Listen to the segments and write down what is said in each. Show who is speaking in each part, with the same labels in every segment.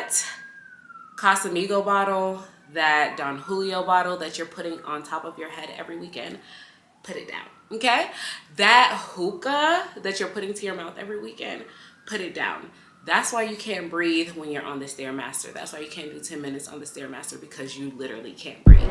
Speaker 1: that Casamigo bottle, that Don Julio bottle that you're putting on top of your head every weekend, put it down, okay? That hookah that you're putting to your mouth every weekend, put it down. That's why you can't breathe when you're on the Stairmaster. That's why you can't do 10 minutes on the Stairmaster, because you literally can't breathe.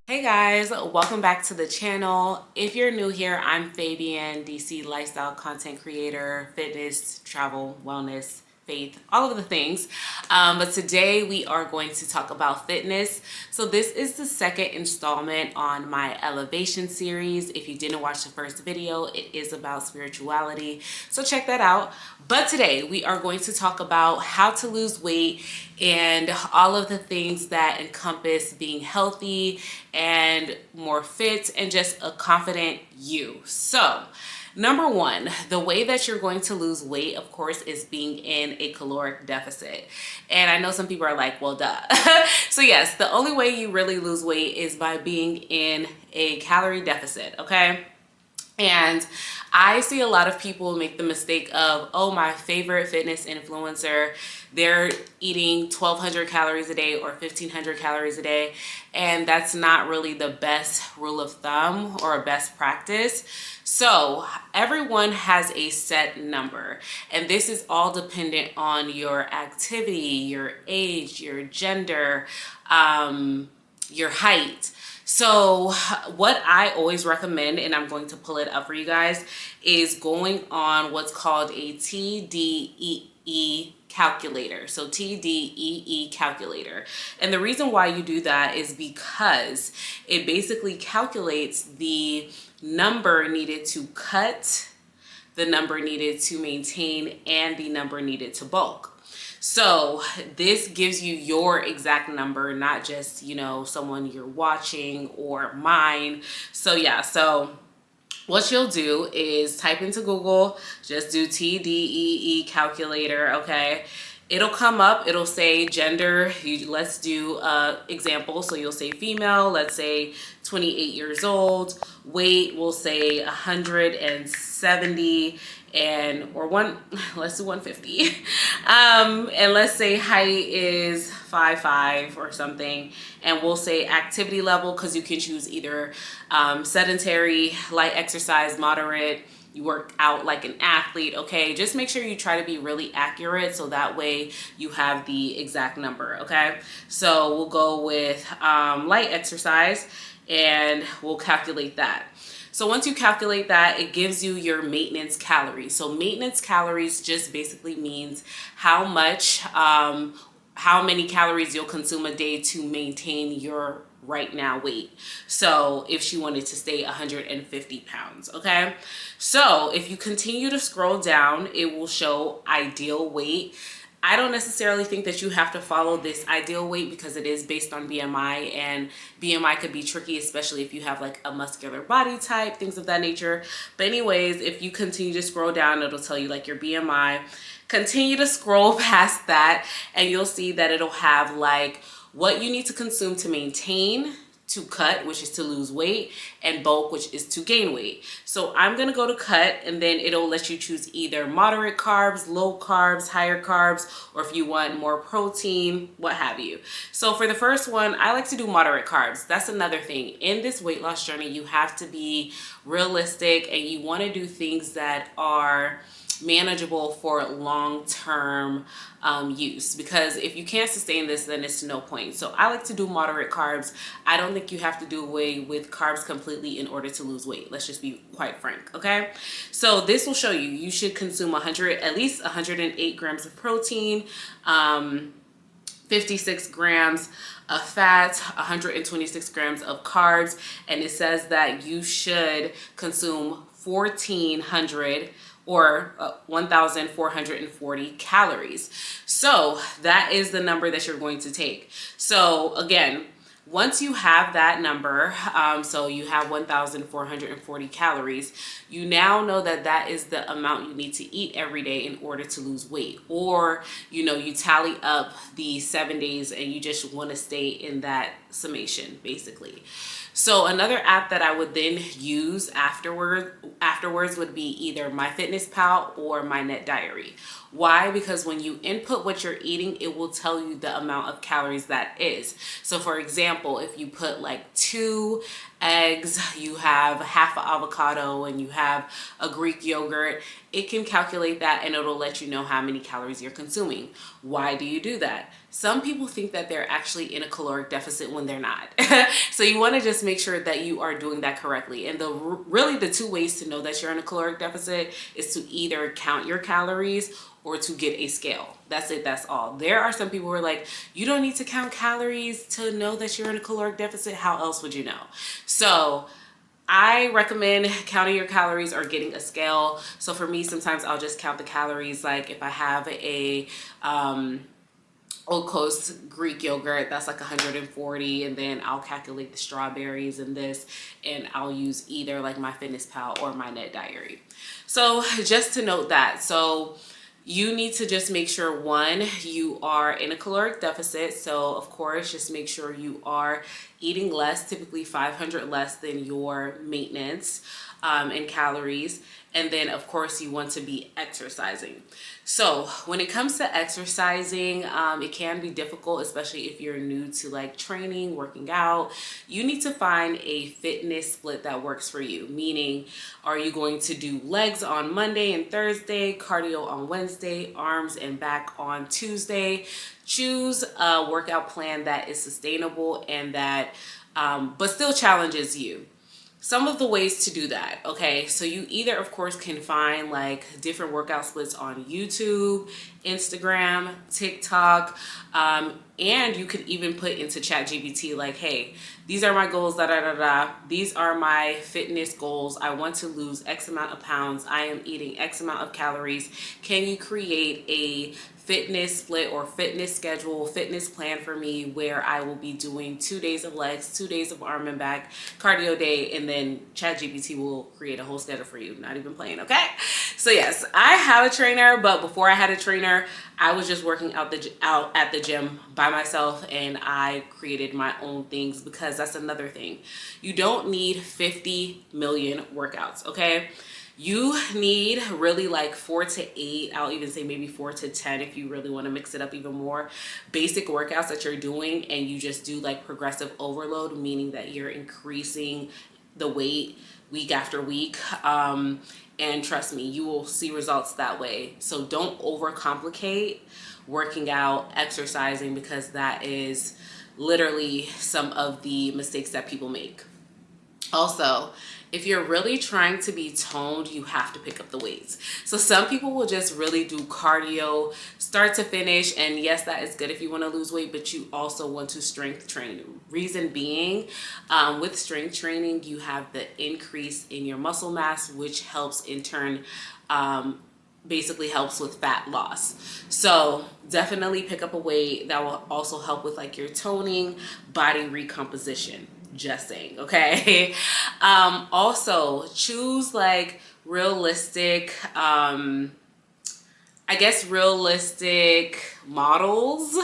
Speaker 1: Hey guys, welcome back to the channel. If you're new here, I'm Fabienne, DC lifestyle content creator, fitness, travel, wellness, faith, all of the things. But today we are going to talk about fitness. So this is the second installment on my elevation series. If you didn't watch the first video, it is about spirituality, so check that out. But today we are going to talk about how to lose weight and all of the things that encompass being healthy and more fit and just a confident you. So number one, the way that you're going to lose weight, of course, is being in a caloric deficit. And I know some people are like, well, duh. So yes, the only way you really lose weight is by being in a calorie deficit, okay? And I see a lot of people make the mistake of, oh, my favorite fitness influencer, they're eating 1,200 calories a day or 1,500 calories a day. And that's not really the best rule of thumb or a best practice. So everyone has a set number, and this is all dependent on your activity, your age, your gender, your height. So what I always recommend, and I'm going to pull it up for you guys, is going on what's called a TDEE calculator. So TDEE calculator. And the reason why you do that is because it basically calculates the number needed to cut, the number needed to maintain, and the number needed to bulk. So this gives you your exact number, not just, you know, someone you're watching or mine. So yeah, so what you'll do is type into Google, just do TDEE calculator, okay? It'll come up, it'll say gender, let's do example, so you'll say female, let's say 28 years old, weight, we'll say 170, let's do 150. And let's say height is 5'5" or something, and we'll say activity level, because you can choose either sedentary, light exercise, moderate, you work out like an athlete, okay? Just make sure you try to be really accurate so that way you have the exact number, okay? So we'll go with light exercise, and we'll calculate that. So once you calculate that, it gives you your maintenance calories. So maintenance calories just basically means how many calories you'll consume a day to maintain your right now weight. So if she wanted to stay 150 pounds, okay? So if you continue to scroll down, it will show ideal weight. I don't necessarily think that you have to follow this ideal weight because it is based on BMI, and BMI could be tricky, especially if you have like a muscular body type, things of that nature. But anyways, if you continue to scroll down, it'll tell you like your BMI. Continue to scroll past that, and you'll see that it'll have like what you need to consume to maintain, to cut, which is to lose weight, and bulk, which is to gain weight. So I'm gonna go to cut, and then it'll let you choose either moderate carbs, low carbs, higher carbs, or if you want more protein, what have you. So for the first one, I like to do moderate carbs. That's another thing. In this weight loss journey, you have to be realistic, and you wanna do things that are manageable for long-term use, because if you can't sustain this, then it's no point. So I like to do moderate carbs. I don't think you have to do away with carbs completely in order to lose weight. Let's just be quite frank, okay? So this will show you, you should consume at least 108 grams of protein, 56 grams of fat, 126 grams of carbs, and it says that you should consume 1,400 or 1,440 calories. So that is the number that you're going to take. So again, Once you have that number, so you have 1,440 calories, you now know that that is the amount you need to eat every day in order to lose weight. Or, you tally up the 7 days and you just want to stay in that summation, basically. So another app that I would then use afterwards would be either MyFitnessPal or my Net Diary. Why? Because when you input what you're eating, it will tell you the amount of calories that is. So for example, if you put like 2 eggs, you have half an avocado, and you have a Greek yogurt, it can calculate that and it'll let you know how many calories you're consuming. Why do you do that? Some people think that they're actually in a caloric deficit when they're not. So you want to just make sure that you are doing that correctly. And really the 2 ways to know that you're in a caloric deficit is to either count your calories or to get a scale. That's it, that's all. There are some people who are like, you don't need to count calories to know that you're in a caloric deficit. How else would you know? So I recommend counting your calories or getting a scale. So for me, sometimes I'll just count the calories. Like if I have a Old Coast Greek yogurt, that's like 140, and then I'll calculate the strawberries and this, and I'll use either like MyFitnessPal or my Net Diary. So just to note that, so you need to just make sure, one, you are in a caloric deficit. So of course, just make sure you are eating less, typically 500 less than your maintenance in calories. And then of course you want to be exercising. So when it comes to exercising, it can be difficult, especially if you're new to like training, working out. You need to find a fitness split that works for you. Meaning, are you going to do legs on Monday and Thursday, cardio on Wednesday, arms and back on Tuesday? Choose a workout plan that is sustainable and that, but still challenges you. Some of the ways to do that, okay? So you either, of course, can find like different workout splits on YouTube, Instagram, TikTok, and you could even put into ChatGPT like, hey, these are my goals, da da da da. These are my fitness goals. I want to lose X amount of pounds. I am eating X amount of calories. Can you create a fitness split or fitness schedule, fitness plan for me where I will be doing 2 days of legs, 2 days of arm and back, cardio day, and then ChatGPT will create a whole schedule for you. Not even playing, okay? So yes, I have a trainer, but before I had a trainer, I was just working out at the gym by myself, and I created my own things because that's another thing. You don't need 50 million workouts, okay? You need really like 4 to 8, I'll even say maybe 4 to 10 if you really want to mix it up even more, basic workouts that you're doing, and you just do like progressive overload, meaning that you're increasing the weight week after week. And trust me, you will see results that way. So don't overcomplicate working out, exercising, because that is literally some of the mistakes that people make. Also, if you're really trying to be toned, you have to pick up the weights. So some people will just really do cardio start to finish. And yes, that is good if you want to lose weight, but you also want to strength train. Reason being, with strength training, you have the increase in your muscle mass, which helps in turn, basically helps with fat loss. So definitely pick up a weight that will also help with like your toning, body recomposition. Just saying, okay? Also, choose like realistic, realistic models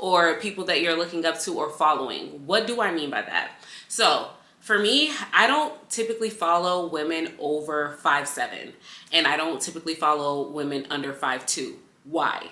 Speaker 1: or people that you're looking up to or following. What do I mean by that? So for me, I don't typically follow women over 5'7", and I don't typically follow women under 5'2". Why?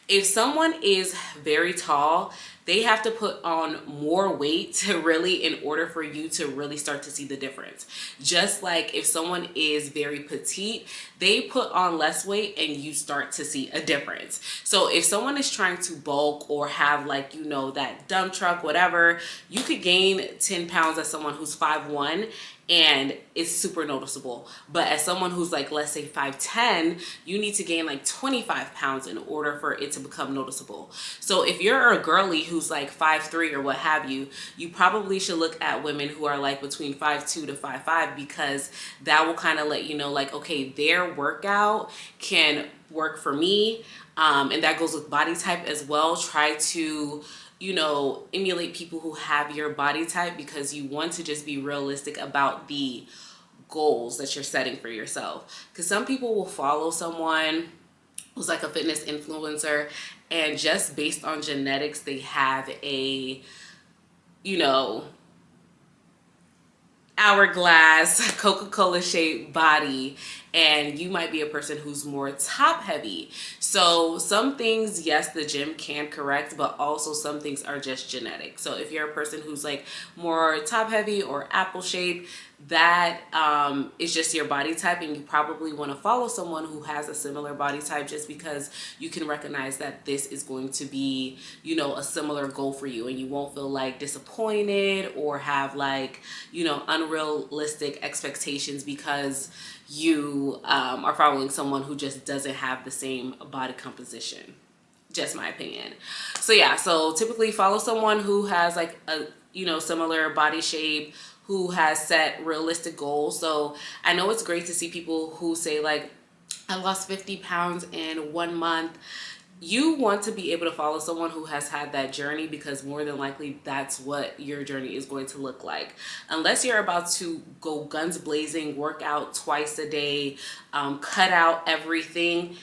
Speaker 1: If someone is very tall, they have to put on more weight to really, in order for you to really start to see the difference. Just like if someone is very petite, they put on less weight and you start to see a difference. So if someone is trying to bulk or have like, that dump truck, whatever, you could gain 10 pounds as someone who's 5'1", and it's super noticeable. But as someone who's like, let's say 5'10", you need to gain like 25 pounds in order for it to become noticeable. So if you're a girly who's like 5'3" or what have you, you probably should look at women who are like between 5'2" to 5'5", because that will kind of let you know like, okay, their workout can work for me. And that goes with body type as well. Try to emulate people who have your body type, because you want to just be realistic about the goals that you're setting for yourself. Because some people will follow someone who's like a fitness influencer, and just based on genetics, they have a, hourglass, Coca-Cola shaped body, and you might be a person who's more top heavy. So some things, yes, the gym can correct, but also some things are just genetic. So if you're a person who's like more top heavy or apple shaped, that is just your body type, and you probably want to follow someone who has a similar body type, just because you can recognize that this is going to be, a similar goal for you, and you won't feel like disappointed or have like, unrealistic expectations because you are following someone who just doesn't have the same body composition. Just my opinion. So yeah, so typically follow someone who has like a, similar body shape, who has set realistic goals. So I know it's great to see people who say like, I lost 50 pounds in 1 month. You want to be able to follow someone who has had that journey, because more than likely that's what your journey is going to look like. Unless you're about to go guns blazing, work out twice a day, cut out everything,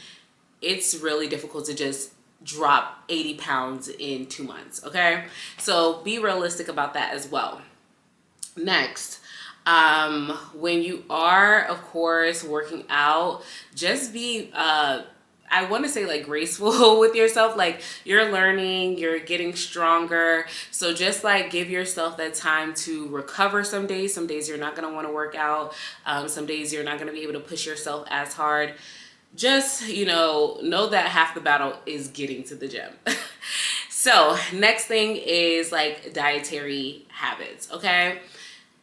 Speaker 1: it's really difficult to just drop 80 pounds in 2 months, okay? So be realistic about that as well. Next, when you are, of course, working out, just be, I want to say like graceful with yourself. Like, you're learning, you're getting stronger. So just like give yourself that time to recover some days. Some days you're not going to want to work out. Some days you're not going to be able to push yourself as hard. Just, know that half the battle is getting to the gym. So next thing is like dietary habits, okay?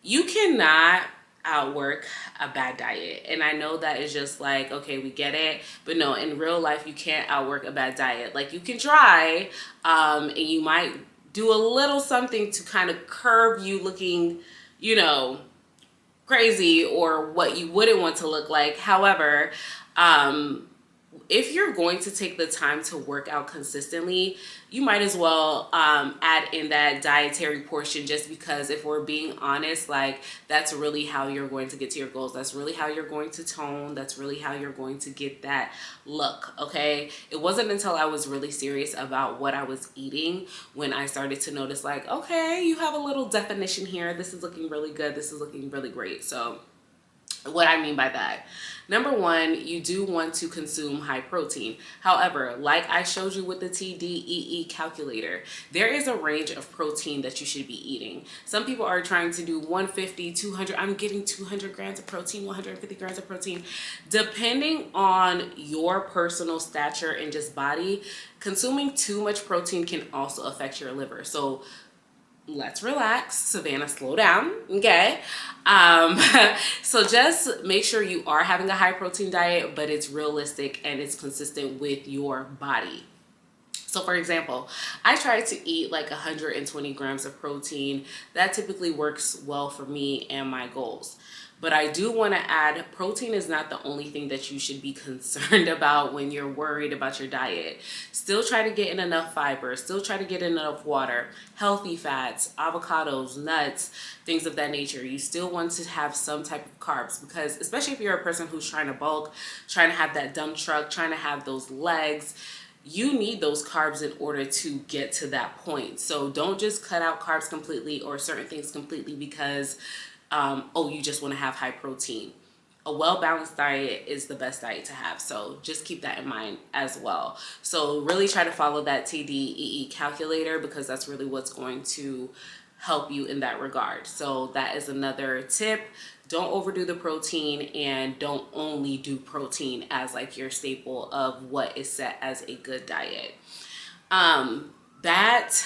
Speaker 1: You cannot outwork a bad diet. And I know that is just like, okay, we get it. But no, in real life, you can't outwork a bad diet. Like, you can try, and you might do a little something to kind of curb you looking, crazy, or what you wouldn't want to look like. However, if you're going to take the time to work out consistently, you might as well add in that dietary portion, just because if we're being honest, like, that's really how you're going to get to your goals. That's really how you're going to tone. That's really how you're going to get that look, okay? It wasn't until I was really serious about what I was eating when I started to notice, like, okay, you have a little definition here. This is looking really good. This is looking really great. So what I mean by that, number one, you do want to consume high protein. However, like I showed you with the TDEE calculator, there is a range of protein that you should be eating. Some people are trying to do 150, 200. I'm getting 200 grams of protein, 150 grams of protein. Depending on your personal stature and just body, consuming too much protein can also affect your liver. So let's relax. Savannah, slow down, okay? So just make sure you are having a high protein diet, but it's realistic and it's consistent with your body. So for example, I try to eat like 120 grams of protein. That typically works well for me and my goals. But I do want to add, protein is not the only thing that you should be concerned about when you're worried about your diet. Still try to get in enough fiber. Still try to get in enough water, healthy fats, avocados, nuts, things of that nature. You still want to have some type of carbs, because especially if you're a person who's trying to bulk, trying to have that dump truck, trying to have those legs, you need those carbs in order to get to that point. So don't just cut out carbs completely or certain things completely because you just want to have high protein. A well-balanced diet is the best diet to have. So just keep that in mind as well. So really try to follow that TDEE calculator, because that's really what's going to help you in that regard. So that is another tip. Don't overdo the protein, and don't only do protein as like your staple of what is set as a good diet. That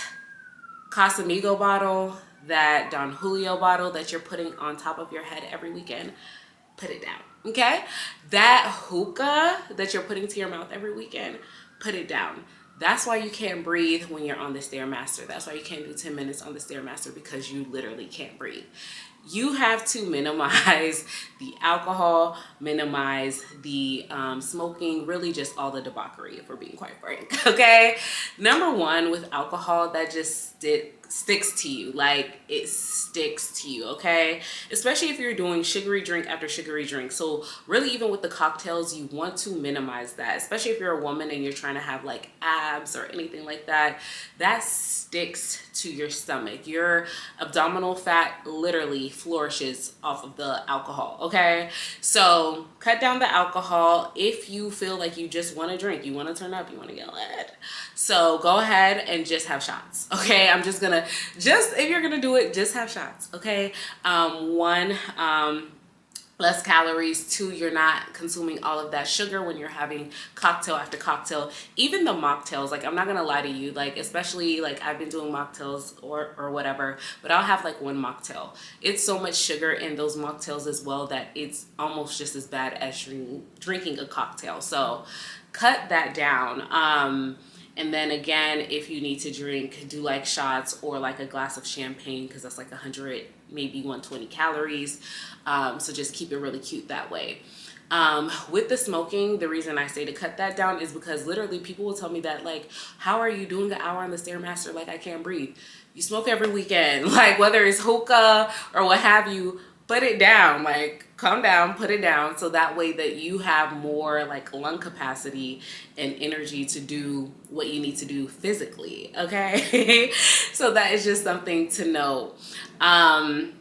Speaker 1: Casamigo bottle, that Don Julio bottle that you're putting on top of your head every weekend, put it down, okay? That hookah that you're putting to your mouth every weekend, put it down. That's why you can't breathe when you're on the Stairmaster. That's why you can't do 10 minutes on the Stairmaster, because you literally can't breathe. you have to minimize the alcohol, minimize the smoking, really just all the debauchery, if we're being quite frank, okay? Number one, with alcohol, that just sticks to you. Like, it sticks to you, okay? Especially if you're doing sugary drink after sugary drink. So really, even with the cocktails, you want to minimize that, especially if you're a woman and you're trying to have like abs or anything like that. That sticks to your stomach. Your abdominal fat literally flourishes off of the alcohol, okay? So cut down the alcohol. If you feel like you just want to drink, you want to turn up, you want to get lit, so go ahead and just have shots, okay? I'm just gonna, if you're gonna do it, just have shots, okay? One, less calories. Two, you're not consuming all of that sugar when you're having cocktail after cocktail. Even the mocktails, like, I'm not gonna lie to you, like, especially like I've been doing mocktails or whatever, but I'll have like one mocktail. It's so much sugar in those mocktails as well that it's almost just as bad as drinking a cocktail. So cut that down. And then again, if you need to drink, do like shots or like a glass of champagne, because that's like 100, maybe 120 calories. So just keep it really cute that way. With the smoking, the reason I say to cut that down is because literally people will tell me that, like, how are you doing an hour on the Stairmaster? Like, I can't breathe. You smoke every weekend, like whether it's hookah or what have you, put it down, like calm down, put it down, so that way that you have more like lung capacity and energy to do what you need to do physically, okay? So that is just something to know. And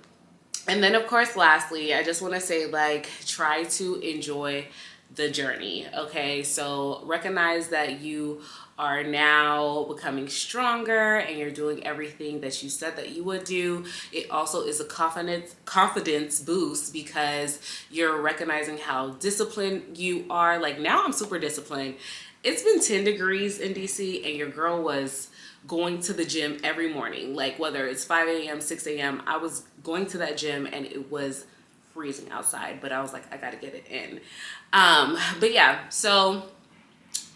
Speaker 1: then of course, lastly, I just want to say, like, try to enjoy the journey, okay? So recognize that you are now becoming stronger and you're doing everything that you said that you would do. It also is a confidence boost because you're recognizing how disciplined you are. Like, now I'm super disciplined. It's been 10 degrees in DC and your girl was going to the gym every morning. Like, whether it's 5 a.m., 6 a.m., I was going to that gym and it was freezing outside, but I was like, I gotta get it in. But yeah, so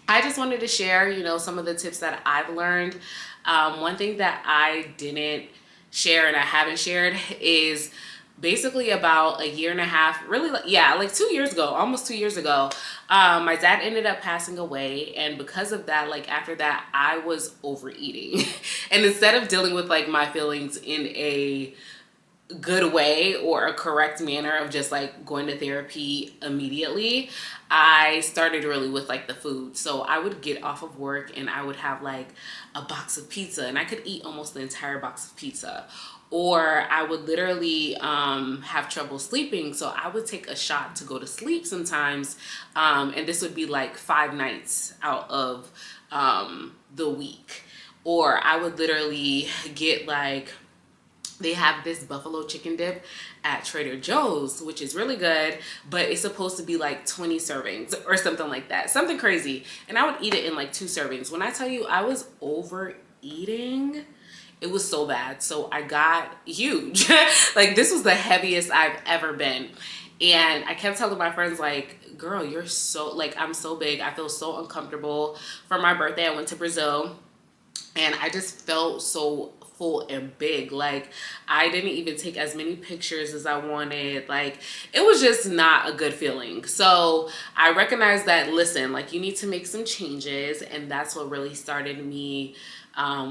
Speaker 1: I just wanted to share, you know, some of the tips that I've learned. One thing that I didn't share and I haven't shared is basically about a year and a half, really, like 2 years ago, almost 2 years ago, my dad ended up passing away. And because of that, like, after that, I was overeating. And instead of dealing with like my feelings in a good way or a correct manner of just like going to therapy immediately, I started really with like the food. So I would get off of work and I would have like a box of pizza and I could eat almost the entire box of pizza. Or I would literally have trouble sleeping, so I would take a shot to go to sleep sometimes, and this would be like 5 nights out of the week. Or I would literally get like, they have this buffalo chicken dip at Trader Joe's, which is really good, but it's supposed to be like 20 servings or something like that, something crazy. And I would eat it in like 2 servings. When I tell you I was overeating, it was so bad. So I got huge. Like, this was the heaviest I've ever been. And I kept telling my friends, like, girl, you're so, like, I'm so big. I feel so uncomfortable. For my birthday, I went to Brazil and I just felt so full and big. Like, I didn't even take as many pictures as I wanted. Like, it was just not a good feeling. So I recognized that, listen, like, you need to make some changes. And that's what really started me,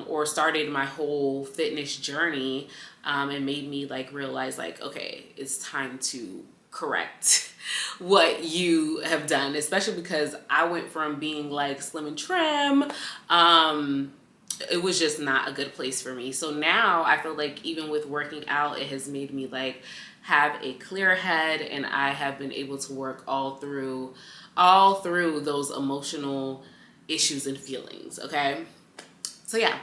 Speaker 1: or started my whole fitness journey, and made me like realize, like, okay, it's time to correct what you have done, especially because I went from being like slim and trim. It was just not a good place for me. So now I feel like even with working out, it has made me like have a clear head, and I have been able to work all through those emotional issues and feelings, okay? So yeah,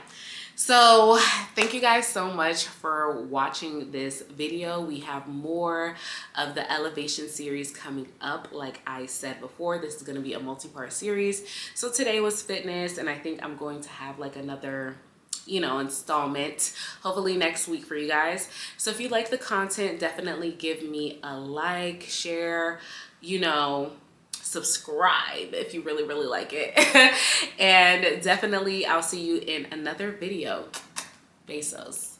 Speaker 1: so thank you guys so much for watching this video. We have more of the elevation series coming up. Like I said before, this is going to be a multi-part series. So today was fitness, and I think I'm going to have like another, you know, installment hopefully next week for you guys. So if you like the content, definitely give me a like, share, you know, subscribe if you really like it. And definitely I'll see you in another video. Besos.